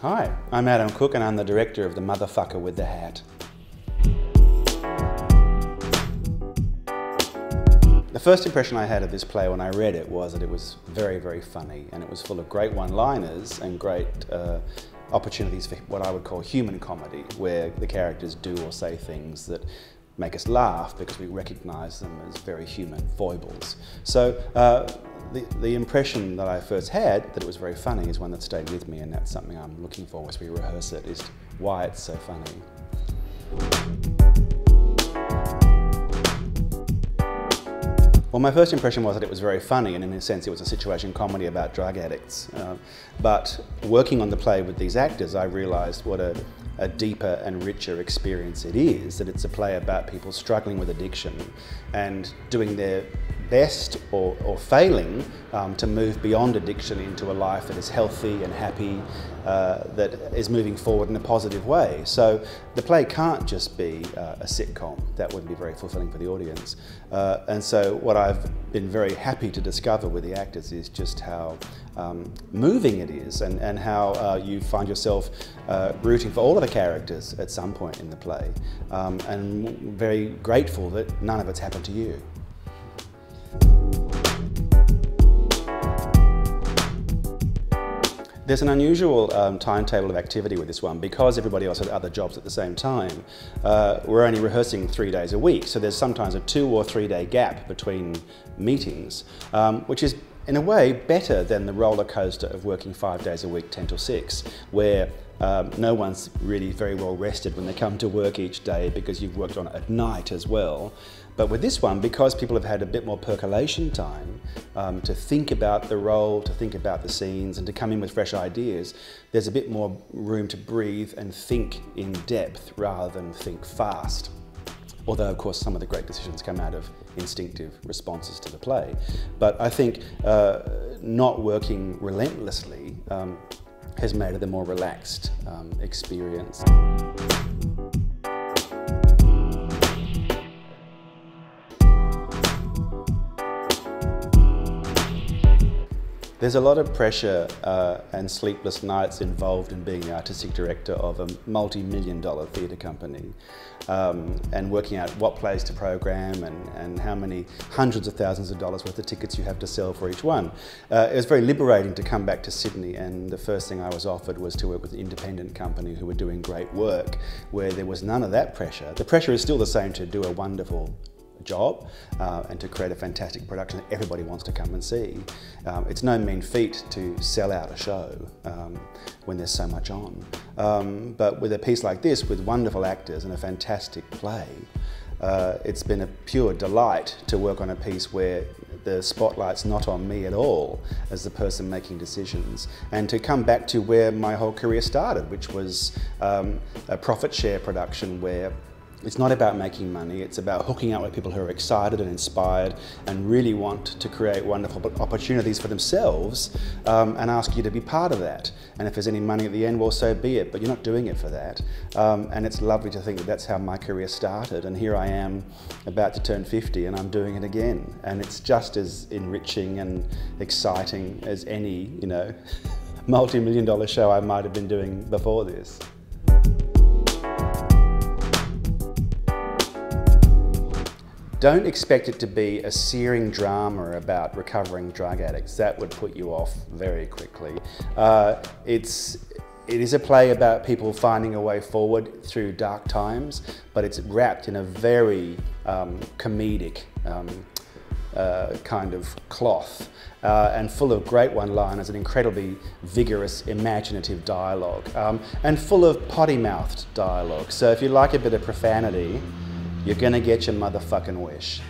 Hi, I'm Adam Cook and I'm the director of The Motherfucker with the Hat. The first impression I had of this play when I read it was that it was very, very funny, and it was full of great one-liners and great opportunities for what I would call human comedy, where the characters do or say things that make us laugh because we recognise them as very human foibles. So the impression that I first had that it was very funny is one that stayed with me, and that's something I'm looking for as we rehearse it, is why it's so funny. Well, my first impression was that it was very funny, and in a sense it was a situation comedy about drug addicts. But working on the play with these actors, I realised what a deeper and richer experience it is, that it's a play about people struggling with addiction and doing their best or failing to move beyond addiction into a life that is healthy and happy, that is moving forward in a positive way. So the play can't just be a sitcom. That wouldn't be very fulfilling for the audience. And so what I've been very happy to discover with the actors is just how moving it is, and how you find yourself rooting for all of the characters at some point in the play, and very grateful that none of it's happened to you. There's an unusual timetable of activity with this one because everybody else had other jobs at the same time. We're only rehearsing 3 days a week, so there's sometimes a 2 or 3 day gap between meetings, which is in a way better than the roller coaster of working 5 days a week, 10 till 6, where no one's really very well rested when they come to work each day because you've worked on it at night as well. But with this one, because people have had a bit more percolation time to think about the role, to think about the scenes, and to come in with fresh ideas, there's a bit more room to breathe and think in depth rather than think fast. Although, of course, some of the great decisions come out of instinctive responses to the play. But I think not working relentlessly has made it a more relaxed experience. There's a lot of pressure and sleepless nights involved in being the artistic director of a multi-million-dollar theatre company, and working out what plays to program and how many hundreds of thousands of dollars worth of tickets you have to sell for each one. It was very liberating to come back to Sydney, and the first thing I was offered was to work with an independent company who were doing great work, where there was none of that pressure. The pressure is still the same to do a wonderful job and to create a fantastic production that everybody wants to come and see. It's no mean feat to sell out a show when there's so much on. But with a piece like this, with wonderful actors and a fantastic play, it's been a pure delight to work on a piece where the spotlight's not on me at all as the person making decisions, and to come back to where my whole career started, which was a profit share production where it's not about making money, it's about hooking up with people who are excited and inspired and really want to create wonderful opportunities for themselves, and ask you to be part of that. And if there's any money at the end, well, so be it, but you're not doing it for that. And it's lovely to think that that's how my career started, and here I am about to turn 50 and I'm doing it again. And it's just as enriching and exciting as any, you know, multi-million-dollar show I might have been doing before this. Don't expect it to be a searing drama about recovering drug addicts. That would put you off very quickly. It is a play about people finding a way forward through dark times, but it's wrapped in a very comedic kind of cloth, and full of great one-liners and incredibly vigorous, imaginative dialogue, and full of potty-mouthed dialogue. So if you like a bit of profanity, you're gonna get your motherfucking wish.